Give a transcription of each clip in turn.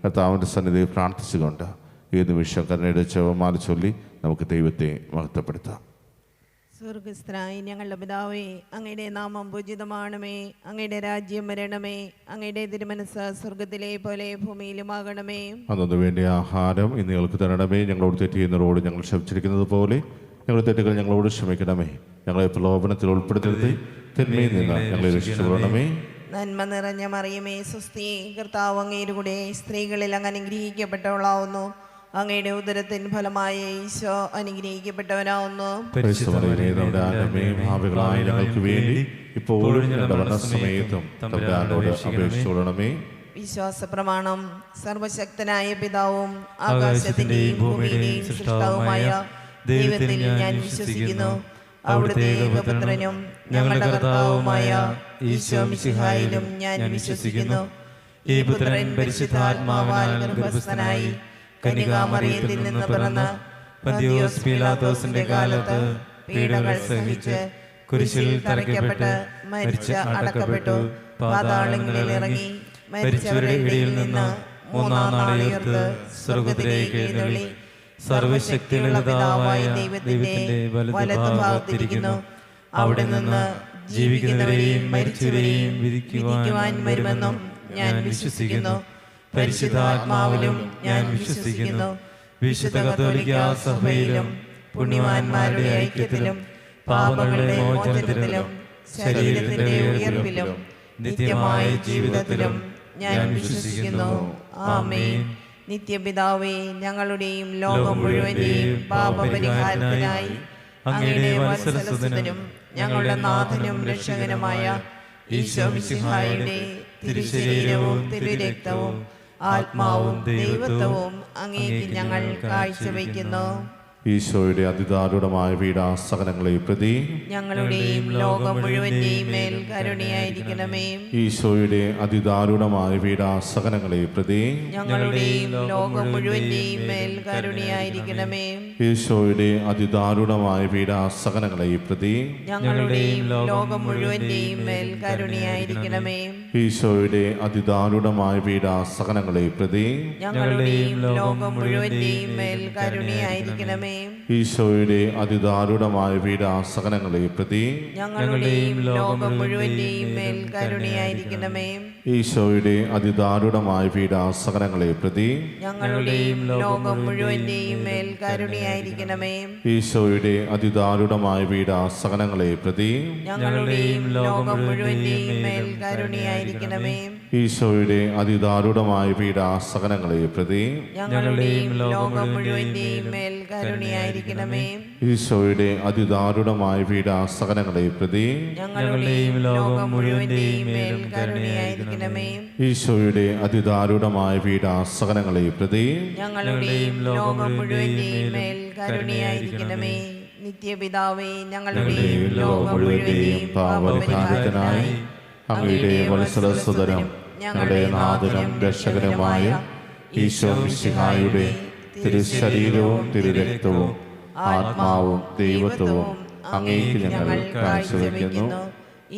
കർത്താവിൻ്റെ സന്നിധിയിൽ പ്രാർത്ഥിച്ചുകൊണ്ട് ഈ നിമിഷം കരുണയുടെ ജപമാല ചൊല്ലി നമുക്ക് ദൈവത്തെ മഹത്വപ്പെടുത്താം. സ്വർഗസ്ഥനായ ഞങ്ങളുടെ പിതാവേ, അങ്ങയുടെ നാമം പൂജിതമാണമേ, അങ്ങയുടെ രാജ്യം വരണമേ, അങ്ങയുടെ തിരുമനസ്സ് സ്വർഗത്തിലെ പോലെ ഭൂമിയിലുമാകണമേ. അന്നു വേണ്ടിയ ആഹാരം ഇന്ന് ഞങ്ങൾക്ക് തരണമേ. ഞങ്ങളോട് തെറ്റ് ചെയ്യുന്നവരോട് ഞങ്ങൾ ക്ഷമിച്ചിരിക്കുന്നത് പോലെ ഞങ്ങളുടെ തെറ്റുകൾ ഞങ്ങളോട് ക്ഷമിക്കണമേ. ഞങ്ങളെ പ്രലോഭനത്തിൽ ഉൾപ്പെടുത്തരുത്, തിന്മയിൽ നിന്ന് ഞങ്ങളെ രക്ഷിച്ചുകൊള്ളണമേ. നന്മ നിറഞ്ഞ മറിയമേ സ്വസ്തി, കർത്താവ് അങ്ങയുടെ കൂടെ സ്ത്രീകളിൽ അങ്ങ് അനുഗ്രഹിക്കപ്പെട്ടവളാവുന്നു. അങ്ങയുടെ ഉദരത്തിൻ ഫലമായ ഈശോ അനുഗ്രഹിക്കപ്പെട്ടവനാവുന്നു. ഭാവികളായ ഞങ്ങൾക്ക് വേണ്ടി ഇപ്പോഴും ഞങ്ങളുടെ മരണസമയത്തും തമ്പുരാനോട് അപേക്ഷിച്ചുകൊള്ളണമേ. വിശ്വാസ പ്രമാണം. സർവശക്തനായ പിതാവും ആകാശത്തിന്റെയും ഭൂമിയുടെയും സൃഷ്ടാവുമായ ദൈവത്തിൽ ഞാൻ വിശ്വസിക്കുന്നു. അവിടുത്തെ ഏകപുത്രനും ഞങ്ങളുടെ കർത്താവുമായ ഈശോ മിശിഹായിലും ഞാൻ വിശ്വസിക്കുന്നു. ഈ പുത്രൻ പരിശുദ്ധാത്മാവാൽ ഗർഭസ്ഥനായി കന്യകാമറിയത്തിൽ നിന്ന് പിറന്ന് പന്തിയോസ് പീലാത്തോസിന്റെ കാലത്ത് പീഡകൾ സഹിച്ച് കുരിശിൽ തറയ്ക്കപ്പെട്ട് മരിച്ച് അടക്കപ്പെട്ടു. പാതാളങ്ങളിൽ ഇറങ്ങി മരിച്ചവരുടെ ഇടയിൽ നിന്ന് മൂന്നാം നാൾ ഉയർത്ത് സ്വർഗ്ഗത്തിലേക്ക് എഴുന്നള്ളി സർവശക്തിയുള്ള പിതാവായ ദൈവത്തിന്റെ വലത്തുഭാഗത്തിരിക്കുന്നു. അവിടെ നിന്ന് ജീവിക്കുന്നവരെയും മരിച്ചവരെയും വിധിക്കുവാൻ വരുമെന്നും ഞാൻ വിശ്വസിക്കുന്നു. പരിശുദ്ധാത്മാവിലും ഞാൻ വിശ്വസിക്കുന്നു. വിശുദ്ധ കത്തോലിക്ക സഭയിലും പുണ്യവാന്മാരുടെ ഐക്യത്തിലും പാപങ്ങളുടെ മോചനത്തിലും ശരീരത്തിന്റെ ഉയർപ്പിലും നിത്യമായ ജീവിതത്തിലും ഞാൻ വിശ്വസിക്കുന്നു. ആമേൻ. നിത്യപിതാവേ, ഞങ്ങളുടെയും ലോകം മുഴുവന്റെയും പാപപരിഹാരത്തിനായി അങ്ങയുടെ വത്സലസുതനും ഞങ്ങളുടെ നാഥനും രക്ഷകനുമായ ഈശോ മിശിഹായുടെ തിരുശരീരവും തിരുരക്തവും ആത്മാവും ദൈവത്വവും അങ്ങേക്ക് ഞങ്ങൾ കാഴ്ചവെക്കുന്നു. ഈശോയുടെ അതിദാരുണമായ പീഡാസഹനങ്ങളെ പ്രതി ഞങ്ങളുടെയും ലോകം മുഴുവന്റെയും മേൽ കരുണയായിരിക്കണമേ. ഈശോയുടെ അതിദാരുണമായ പീഡാസഹനങ്ങളെ പ്രതി ഞങ്ങളുടെയും ലോകം മുഴുവന്റെയും മേൽ കരുണയായിരിക്കണമേ. ഈശോയുടെ അതിദാരുണമായ പീഡാസഹനങ്ങളെ പ്രതി ഞങ്ങളുടെയും ലോകം മുഴുവന്റെയും മേൽ കരുണയായിരിക്കണമേ. ഈശോയുടെ അതിദാരുണമായ പീഡാസഹനങ്ങളെ പ്രതി ഞങ്ങളുടെയും ലോകം മുഴുവന്റെയും മേൽ കരുണയായിരിക്കണമേ. ഈശോയുടെ അതിദാരുണമായ പീഡാസഹനങ്ങളെ പ്രതി ഞങ്ങളുടെയും ലോകം മുഴുവന്റെയും മേൽ കരുണയായിരിക്കണമേ. ഈശോയുടെ അതിദാരുണമായ പീഡാസഹനങ്ങളെ പ്രതി ഞങ്ങളുടെയും ലോകം മുഴുവന്റെയും മേൽ കരുണയായിരിക്കണമേ. ഈശോയുടെ അതിദാരുണമായ പീഡാസഹനങ്ങളെ പ്രതി ഞങ്ങളുടെയും ലോകം മുഴുവന്റെയും മേൽ കരുണയായിരിക്കണമേ. ഈശോയുടെ അതിദാരുണമായ പീഡാസഹനങ്ങളെ പ്രതി ഞങ്ങളുടെയും ലോകം മുഴുവന്റെയും മേൽ കരുണയായിരിക്കണമേ. ഈശോയുടെ അതിദാരുണമായ പീഡാസഹനങ്ങളെ പ്രതി ഞങ്ങളുടെയും ലോകം മുഴുവന്റെയും മേൽ കരുണയായിരിക്കണമേ. ഈശോയുടെ അതിദാരുണമായ പീഡാസഹനങ്ങളെ പ്രതി ഞങ്ങളുടെയും ലോകം മുഴുവന്റെയും മേൽ കരുണയായിരിക്കണമേ. നിത്യപിതാവേ, ഞങ്ങളുടെയും ലോകം മുഴുവന്റെയും പാപപരിഹാരത്തിനായി അങ്ങയുടെ വത്സലസുതനും ഞങ്ങളുടെ നാഥനും രക്ഷകനുമായ ഈശോ മിശിഹായുടെ തിരുശരീരവും തിരുരക്തവും ആത്മാവും ദൈവത്വവും അങ്ങേക്ക് ഞങ്ങൾ കാഴ്ചവെക്കുന്നു.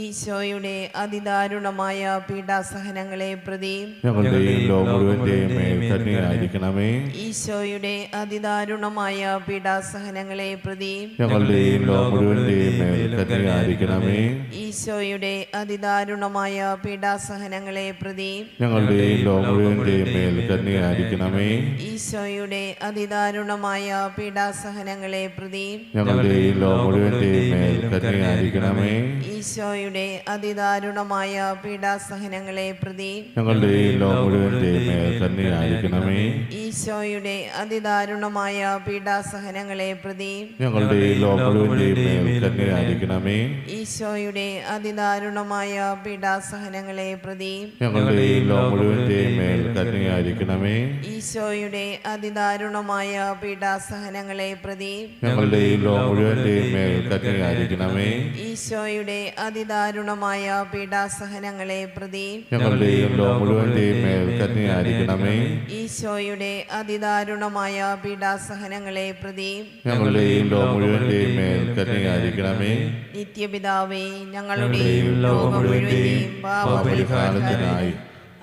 ഈശോയുടെ അതിദാരുണമായ പീഡാസഹനങ്ങളെ പ്രതി ഞങ്ങളുടെയും ലോകം മുഴുവന്റെയും മേൽ കരുണയായിരിക്കണമേ. ഈശോയുടെ അതിദാരുണമായ പീഡാസഹനങ്ങളെ പ്രതി ഞങ്ങളുടെയും ലോകം മുഴുവന്റെയും മേൽ കരുണയായിരിക്കണമേ. ഈശോയുടെ അതിദാരുണമായ പീഡാസഹനങ്ങളെ പ്രതി ഞങ്ങളുടെയും ലോകം മുഴുവന്റെയും മേൽ കരുണയായിരിക്കണമേ. ഈശോയുടെ അതിദാരുണമായ പീഡാസഹനങ്ങളെ പ്രതി ഞങ്ങളുടെയും ലോകം മുഴുവന്റെയും മേൽ കരുണയായിരിക്കണമേ. ഈശോയുടെ അതിദാരുണമായ പീഡാസഹനങ്ങളെ പ്രതി ഞങ്ങളുടെയും ലോകം മുഴുവന്റെയും മേൽ കരുണയായിരിക്കണമേ. ഈശോയുടെ അതിദാരുണമായ പീഡാസഹനങ്ങളെ പ്രതി ഞങ്ങളുടെയും ലോകം മുഴുവന്റെയും മേൽ കരുണയായിരിക്കണമേ. ഈശോയുടെ അതിദാരുണമായ പീഡാസഹനങ്ങളെ പ്രതി ഞങ്ങളുടെയും ലോകം മുഴുവന്റെയും മേൽ കരുണയായിരിക്കണമേ. ഈശോയുടെ അതിദാരുണമായ പീഡാസഹനങ്ങളെ പ്രതി ഞങ്ങളുടെയും ലോകം മുഴുവന്റെയും മേൽ കരുണയായിരിക്കണമേ. ഈശോയുടെ അതിദാരുണമായ പീഡാസഹനങ്ങളെ പ്രതി ഞങ്ങളുടെയും ലോകം മുഴുവന്റെയും മേൽ കരുണയായിരിക്കണമേ. ഈശോയുടെ അതിദാരുണമായ പീഡാസഹനങ്ങളെ പ്രതി ഞങ്ങളുടെയും ലോകം മുഴുവന്റെയും മേൽ കരുണയായിരിക്കണമേ. നിത്യപിതാവേ, ഞങ്ങളുടെയും ലോകം മുഴുവന്റെയും പാപപരിഹാരത്തിനായി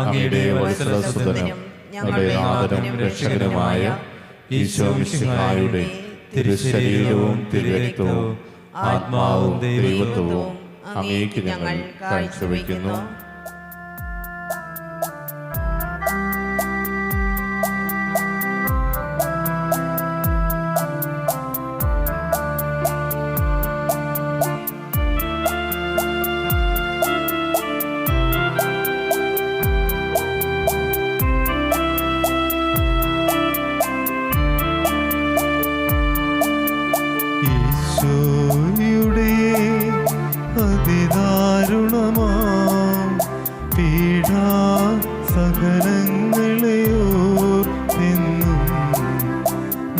അങ്ങയുടെ വത്സലസുതനും ഞങ്ങളുടെ നാഥനും രക്ഷകനുമായ ഈശോ മിശിഹായുടെ തിരുശരീരവും തിരുരക്തവും ആത്മാവും ദൈവത്വവും അങ്ങേക്ക് ഞങ്ങൾ കാഴ്ചവെക്കുന്നു. ഈശോയുടെ അതിദാരുണമാം പീഡാസഹനങ്ങളെ ഓർത്തെന്നും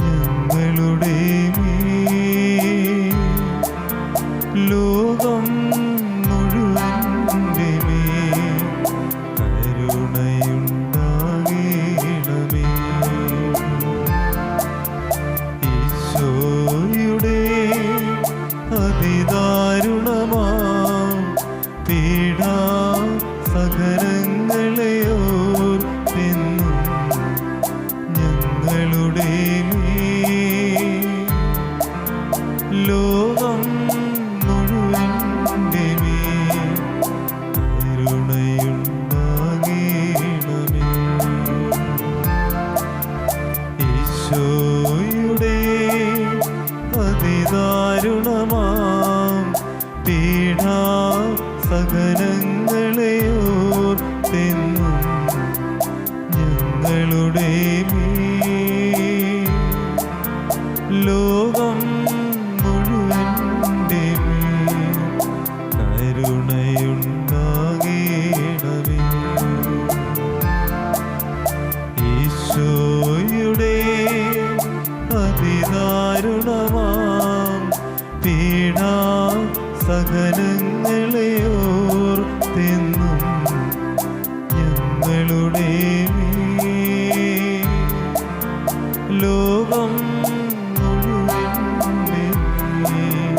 ഞങ്ങളുടെ മേൽ ലോകം മുഴുവൻ്റെ മേൽ കരുണയുണ്ടാകണമേ. ഈശോയുടെ അതിദാരുണമാം പീഡാസഹനങ്ങളെ ഓർത്തെന്നും ഞങ്ങളുടെ മേൽ ലോകം മുഴുവൻ്റെ മേൽ കരുണയുണ്ടാകണമേ. ഈശോയുടെ അതിദാരുണമാം പീഡാസഹനങ്ങളെ ഓർത്തെന്നും ഞങ്ങളുടെ മേൽ ലോകം മുഴുവൻ്റെ മേൽ കരുണയുണ്ടാകണമേ. ഈശോയുടെ അതിദാരുണമാം പീഡാസഹനങ്ങളെ ഓർത്തെന്നും ഞങ്ങളുടെ മേൽ ലോകം മുഴുവൻ്റെ മേൽ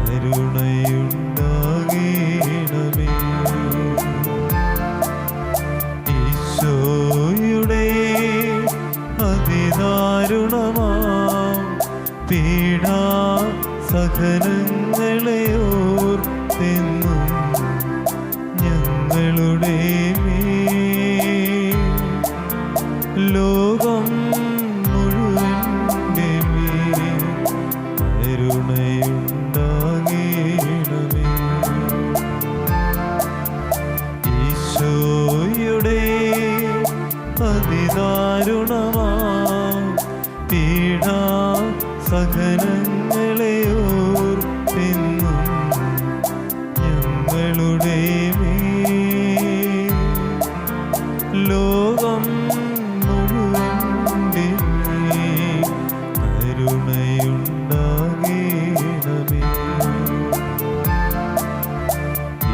കരുണയുണ്ടാകണമേ. ഈശോയുടെ അതിദാരുണമാം പീഡാസഹനങ്ങളെ ഓർത്തെന്നും ഞങ്ങളുടെ മേൽ ലോകം മുഴുവൻ്റെ മേൽ കരുണയുണ്ടാകണമേ. ഈശോയുടെ അതിദാരുണമാം പീഡാസഹനങ്ങളെ ഓർത്തെന്നും ഞങ്ങളുടെ മേൽ ലോകം മുഴുവൻ്റെ മേൽ കരുണയുണ്ടാകണമേ.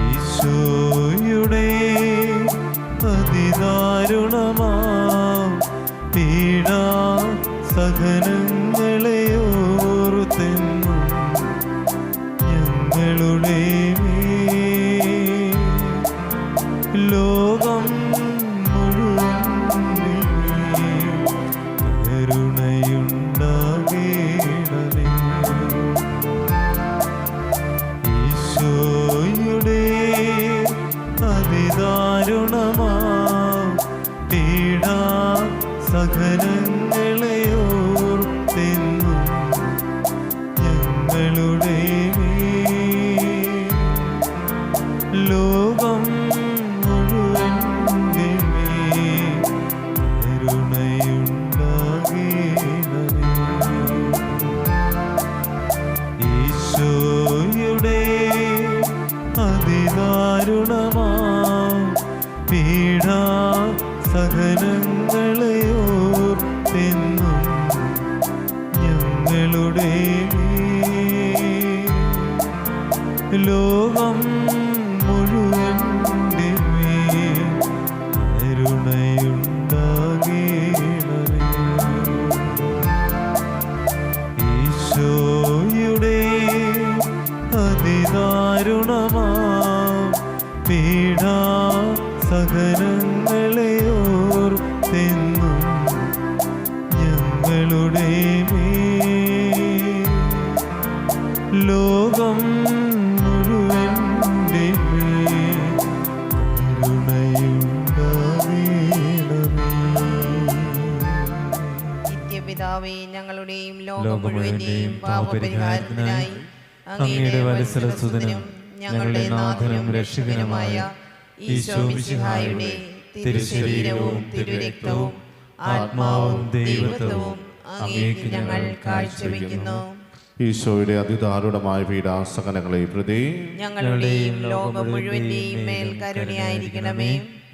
ഈശോയുടെ അതിദാരുണമാം പീഡാസഹനങ്ങളെ ഓർത്തെന്നും ഞങ്ങളുടെ മേൽ ലോകം മുഴുവൻ്റെ മേൽ കരുണയുണ്ടാകണമേ. ഈശോയുടെ അതിദാരുണമാം പീഡാസഹനങ്ങളെ ഓർത്തെന്നും ഞങ്ങളുടെ മേൽ ലോകം മുഴുവൻ്റെ മേൽ കരുണയുണ്ടാകണമേ. ഈശോയുടെ അതിദാരുണമാം പീഡാസഹനങ്ങളെ ഓർത്തെന്നും ഞങ്ങളുടെ മേൽ ലോകം മുഴുവൻ്റെ മേൽ കരുണയുണ്ടാകണമേ. ഈശോയുടെ അതിദാരുണമാം പീഡാസഹനങ്ങളെ ഓർത്തെന്നും ഞങ്ങളുടെ ലോകം മുഴുവൻ്റെ നിത്യപിതാവേ, ഞങ്ങളുടെയും ലോകം മുഴുവന്റെയും പാപപരിഹാരത്തിനായി അങ്ങയുടെ വത്സലസുതനും ഞങ്ങളുടെ നാഥനും രക്ഷകനുമായ ഈശോ മിശിഹായുടെ തിരുശരീരവും തിരുരക്തവും ആത്മാവും ദൈവത്വവും അങ്ങേക്ക് ഞങ്ങൾ കാഴ്ചവെക്കുന്നു. ഈശോയുടെ അതിദാരുണമായ പീഡാസഹനങ്ങളെ പ്രതി ഞങ്ങളുടെയും ലോകം മുഴുവന്റെയും മേൽ കരുണയായിരിക്കണമേ.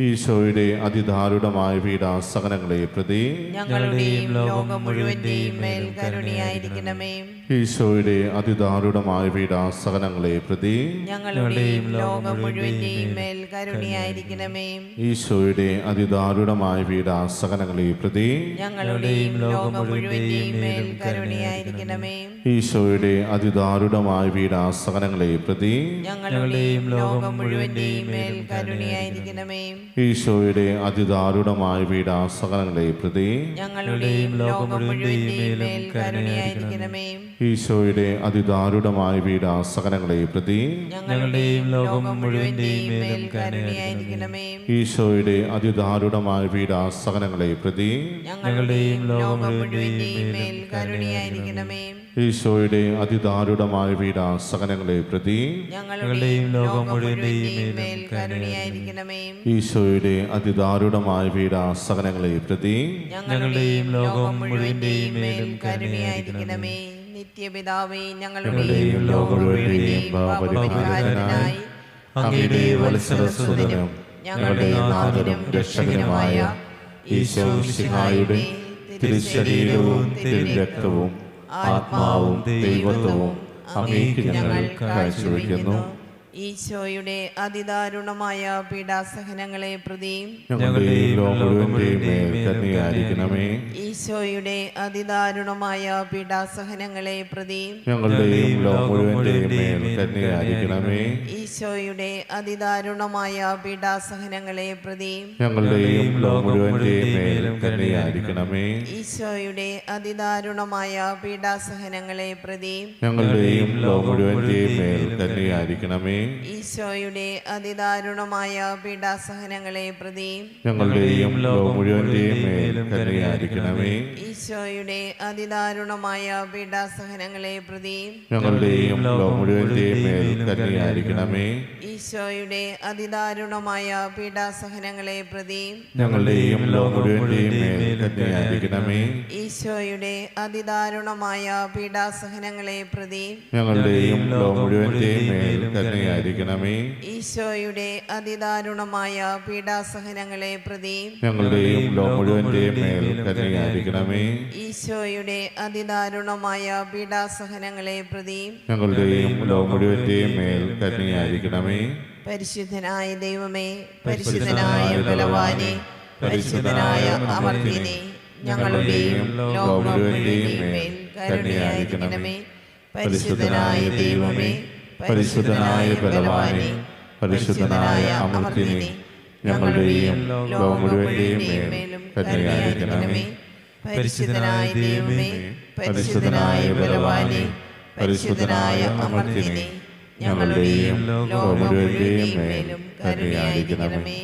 ഈശോയുടെ അതിദാരുണമായ പീഡാസഹനങ്ങളെ പ്രതി ഞങ്ങളുടെയും ലോകം മുഴുവന്റെയും മേൽ കരുണയായിരിക്കണമേ. ഈശോയുടെ അതിദാരുണമായ പീഡാസഹനങ്ങളെ പ്രതി ഞങ്ങളുടെയും ലോകം മുഴുവന്റെയും മേൽ കരുണയായിരിക്കണമേ. ഈശോയുടെ അതിദാരുണമായ പീഡാസഹനങ്ങളെ പ്രതി ഞങ്ങളുടെയും ലോകം മുഴുവന്റെയും മേൽ കരുണയായിരിക്കണമേ. ഈശോയുടെ അതിദാരുണമായ പീഡാസഹനങ്ങളെ പ്രതി ഞങ്ങളുടെയും ലോകം മുഴുവന്റെയും മേൽ കരുണയായിരിക്കണമേ. ഈശോയുടെ അതിദാരുണമായ പീഡാസഹനങ്ങളെ പ്രതി ഞങ്ങളുടെയും ലോകം മുഴുവന്റെയും മേൽ കരുണയായിരിക്കണമേ. ഈശോയുടെ അതിദാരുണമായ പീഡാസഹനങ്ങളെ പ്രതി ഞങ്ങളുടെയും ലോകം മുഴുവന്റെയും മേൽ കരുണയായിരിക്കണമേ. ഈശോയുടെ അതിദാരുണമായ പീഡാസഹനങ്ങളെ പ്രതി ഞങ്ങളുടെയും ലോകം മുഴുവന്റെയും മേൽ കരുണയായിരിക്കണമേ. ഈശോയുടെ അതിദാരുണമായ പീഡാസഹനങ്ങളെ പ്രതി ഞങ്ങളുടെയും ലോകം മുഴുവന്റെയും മേൽ കരുണയായിരിക്കണമേ. ഈശോയുടെ അതിദാരുണമായ പീഡാസഹനങ്ങളെ പ്രതി ഞങ്ങളുടെയും ലോകം മുഴുവന്റെയും മേൽ കരുണയായിരിക്കണമേ. നിത്യപിതാവേ, ഞങ്ങളുടെയും ലോകം മുഴുവന്റെയും പാപപരിഹാരത്തിനായി അങ്ങയുടെ വത്സലസുതനും ഞങ്ങളുടെ നാഥനും രക്ഷകനുമായ ഈശോ മിശിഹായുടെ തിരുശരീരവും തിരുരക്തവും ആത്മാവും ദൈവത്വവും അങ്ങേക്ക് ഞങ്ങൾ കാഴ്ചവെക്കുന്നു. ഈശോയുടെ അതിദാരുണമായ പീഡാസഹനങ്ങളെ പ്രതി ഞങ്ങളുടെയും ലോകം മുഴുവന്റെയും മേൽ കരുണയായിരിക്കണമേ. ഈശോയുടെ അതിദാരുണമായ പീഡാസഹനങ്ങളെ പ്രതി ഞങ്ങളുടെയും ലോകം മുഴുവന്റെയും മേൽ കരുണയായിരിക്കണമേ. ഈശോയുടെ അതിദാരുണമായ പീഡാസഹനങ്ങളെ പ്രതി ഞങ്ങളുടെയും ലോകം മുഴുവന്റെയും മേൽ കരുണയായിരിക്കണമേ. ഈശോയുടെ അതിദാരുണമായ പീഡാസഹനങ്ങളെ പ്രതി ഞങ്ങളുടെയും ലോകം മുഴുവന്റെയും മേൽ കരുണയായിരിക്കണമേ. ഈശോയുടെ അതിദാരുണമായ പീഡാസഹനങ്ങളെ പ്രതി ഞങ്ങളുടെയും ലോകം മുഴുവന്റെയും മേൽ കരുണയായിരിക്കണമേ. ഈശോയുടെ അതിദാരുണമായ പീഡാസഹനങ്ങളെ പ്രതി ഞങ്ങളുടെയും ലോകം മുഴുവന്റെയും മേൽ കരുണയായിരിക്കണമേ. ഈശോയുടെ അതിദാരുണമായ പീഡാസഹനങ്ങളെ പ്രതി ഞങ്ങളുടെയും ലോകം മുഴുവന്റെയും മേൽ കരുണയായിരിക്കണമേ. ഈശോയുടെ അതിദാരുണമായ പീഡാസഹനങ്ങളെ പ്രതി ഞങ്ങളുടെയും ലോകം മുഴുവന്റെയും മേൽ കരുണയായിരിക്കണമേ. ഈശോയുടെ അതിദാരുണമായ പീഡാസഹനങ്ങളെ പ്രതി ഞങ്ങളുടെയും ലോകം മുഴുവന്റെയും മേൽ കരുണയായിരിക്കണമേ. ഈശോയുടെ അതിദാരുണമായ പീഡാസഹനങ്ങളെ പ്രതി ഞങ്ങളുടെയും ലോകം മുഴുവന്റെയും മേൽ കരുണയായിരിക്കണമേ. പരിശുദ്ധനായ ദൈവമേ, പരിശുദ്ധനായ ബലവാനെ, പരിശുദ്ധനായ അമർത്യനെ, ഞങ്ങളുടെയും ലോകം മുഴുവന്റെയും മേൽ കരുണയായിരിക്കണമേ. പരിശുദ്ധനായ ദൈവമേ, പരിശുദ്ധനായ ബലവാനെ, പരിശുദ്ധനായ അമർത്യനെ, ഞങ്ങളുടെയും ലോകം മുഴുവന്റെയും മേലും കരുണയായിരിക്കണമേ. പരിശുദ്ധനായ ദൈവമേ, പരിശുദ്ധനായ ബലവാനെ, പരിശുദ്ധനായ അമർത്യനെ, ഞങ്ങളുടെയും ലോകം മുഴുവന്റെയും മേലും കരുണയായിരിക്കണമേ.